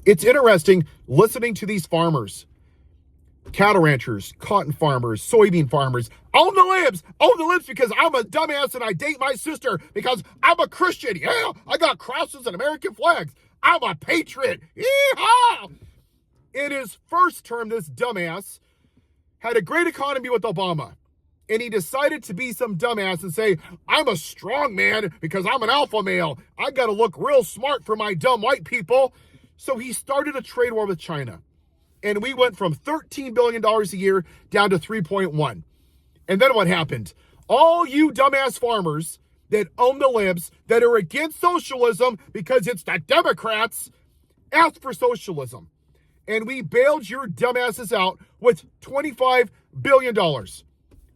It's interesting listening to these farmers, cattle ranchers, cotton farmers, soybean farmers, own the libs because I'm a dumbass and I date my sister because I'm a Christian. Yeah, I got crosses and American flags. I'm a patriot. Yeehaw! In his first term, this dumbass had a great economy with Obama. And he decided to be some dumbass and say, I'm a strong man because I'm an alpha male. I got to look real smart for my dumb white people. So he started a trade war with China. And we went from $13 billion a year down to 3.1. And then what happened? All you dumbass farmers that own the libs, that are against socialism because it's the Democrats, asked for socialism. And we bailed your dumbasses out with $25 billion.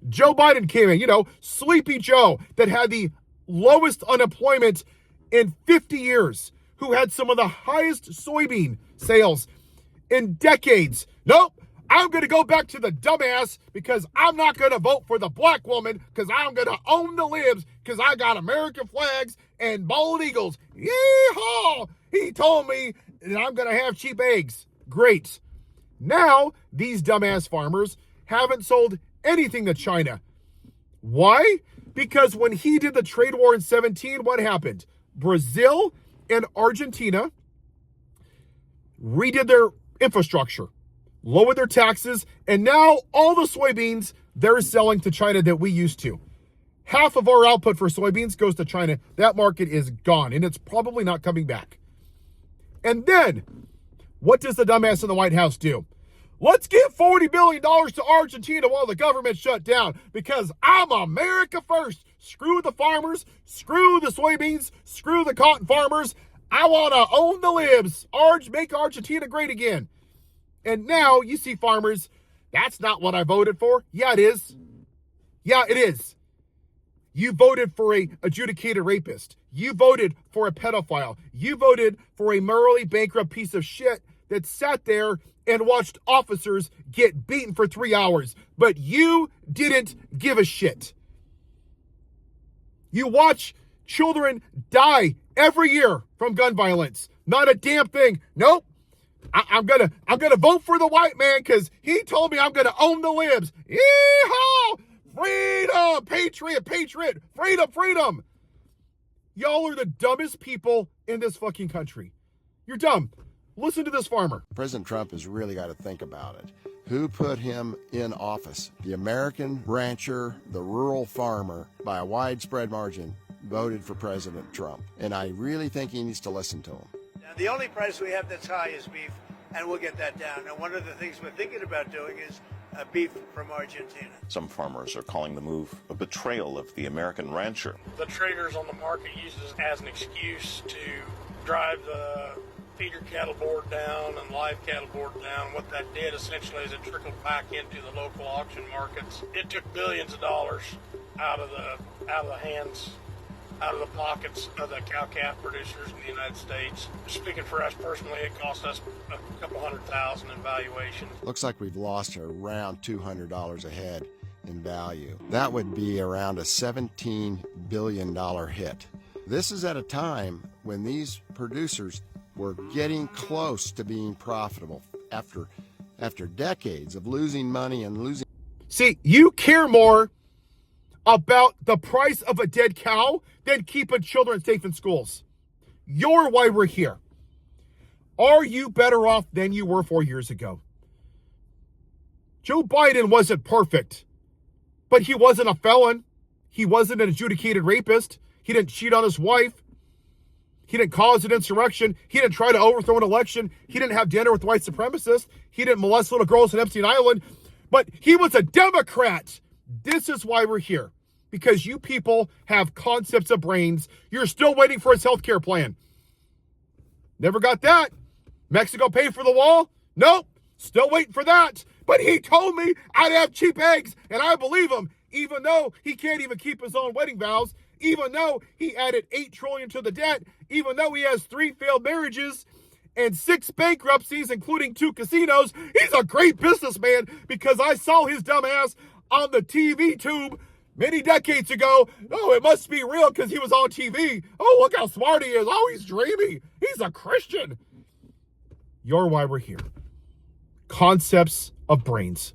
Joe Biden came in, Sleepy Joe that had the lowest unemployment in 50 years, who had some of the highest soybean sales in decades. Nope, I'm going to go back to the dumbass because I'm not going to vote for the black woman because I'm going to own the libs because I got American flags and bald eagles. Yeehaw! He told me that I'm going to have cheap eggs. Great. Now, these dumbass farmers haven't sold anything to China. Why? Because when he did the trade war in 2017, what happened? Brazil and Argentina redid their infrastructure, lowered their taxes, and now all the soybeans they're selling to China that we used to. Half of our output for soybeans goes to China. That market is gone, and it's probably not coming back. And then, what does the dumbass in the White House do? Let's give $40 billion to Argentina while the government shut down because I'm America first. Screw the farmers, screw the soybeans, screw the cotton farmers. I want to own the libs. Make Argentina great again. And now you see farmers, that's not what I voted for. Yeah, it is. Yeah, it is. You voted for a adjudicated rapist. You voted for a pedophile. You voted for a morally bankrupt piece of shit that sat there and watched officers get beaten for 3 hours. But you didn't give a shit. You watch children die every year from gun violence. Not a damn thing. Nope. I'm gonna vote for the white man because he told me I'm gonna own the libs. Yeehaw! Freedom! Patriot! Freedom! Y'all are the dumbest people in this fucking country. You're dumb. Listen to this farmer. President Trump has really got to think about it. Who put him in office? The American rancher, the rural farmer, by a widespread margin, voted for President Trump. And I really think he needs to listen to him. Now, the only price we have that's high is beef, and we'll get that down. And one of the things we're thinking about doing is beef from Argentina. Some farmers are calling the move a betrayal of the American rancher. The traders on the market use this as an excuse to drive the feeder cattle board down and live cattle board down. What that did essentially is it trickled back into the local auction markets. It took billions of dollars out of the hands, out of the pockets of the cow-calf producers in the United States. Speaking for us personally, it cost us a couple $100,000 in valuation. Looks like we've lost around $200 a head in value. That would be around a $17 billion hit. This is at a time when these producers were getting close to being profitable after decades of losing money and losing. See, you care more about the price of a dead cow than keeping children safe in schools. You're why we're here. Are you better off than you were 4 years ago? Joe Biden wasn't perfect, but he wasn't a felon. He wasn't an adjudicated rapist. He didn't cheat on his wife. He didn't cause an insurrection. He didn't try to overthrow an election. He didn't have dinner with white supremacists. He didn't molest little girls on Epstein Island. But he was a Democrat. This is why we're here. Because you people have concepts of brains. You're still waiting for his health care plan. Never got that. Mexico paid for the wall? Nope. Still waiting for that. But he told me I'd have cheap eggs, and I believe him, even though he can't even keep his own wedding vows, even though he added $8 trillion to the debt, even though he has 3 failed marriages and 6 bankruptcies, including 2 casinos. He's a great businessman because I saw his dumb ass on the TV tube many decades ago. Oh, it must be real because he was on TV. Oh, look how smart he is. Oh, he's dreamy. He's a Christian. You're why we're here. Concepts of brains.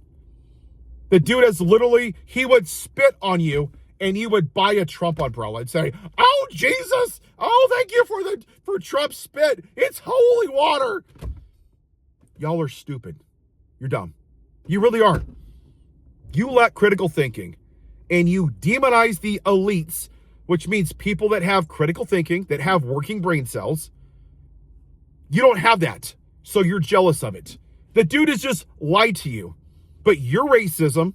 The dude has literally, he would spit on you and you would buy a Trump umbrella and say, oh, Jesus, oh, thank you for Trump's spit. It's holy water. Y'all are stupid. You're dumb. You really are. You lack critical thinking and you demonize the elites, which means people that have critical thinking, that have working brain cells. You don't have that, so you're jealous of it. The dude has just lied to you. But your racism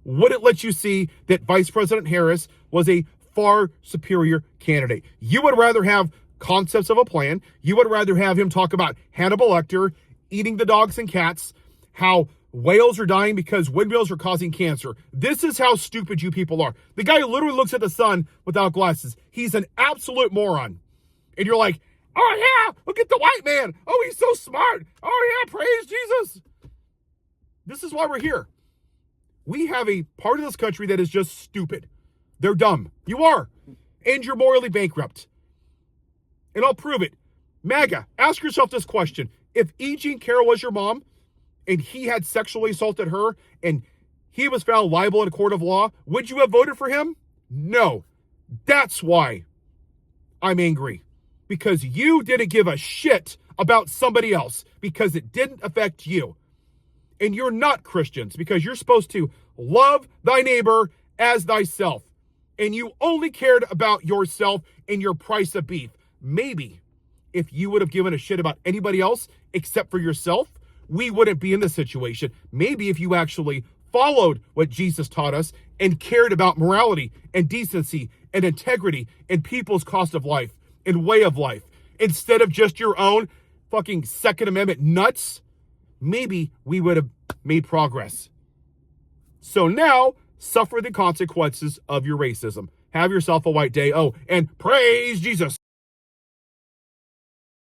wouldn't let you see that Vice President Harris was a far superior candidate. You would rather have concepts of a plan. You would rather have him talk about Hannibal Lecter, eating the dogs and cats, how whales are dying because windmills are causing cancer. This is how stupid you people are. The guy literally looks at the sun without glasses. He's an absolute moron. And you're like, oh yeah, look at the white man. Oh, he's so smart. Oh yeah, praise Jesus. This is why we're here. We have a part of this country that is just stupid. They're dumb. You are. And you're morally bankrupt. And I'll prove it. MAGA, ask yourself this question. If E. Jean Carroll was your mom and he had sexually assaulted her and he was found liable in a court of law, would you have voted for him? No. That's why I'm angry. Because you didn't give a shit about somebody else because it didn't affect you. And you're not Christians because you're supposed to love thy neighbor as thyself. And you only cared about yourself and your price of beef. Maybe if you would have given a shit about anybody else except for yourself, we wouldn't be in this situation. Maybe if you actually followed what Jesus taught us and cared about morality and decency and integrity and people's cost of life and way of life, instead of just your own fucking Second Amendment nuts, maybe we would have made progress. So now, suffer the consequences of your racism. Have yourself a white day. Oh, and praise Jesus.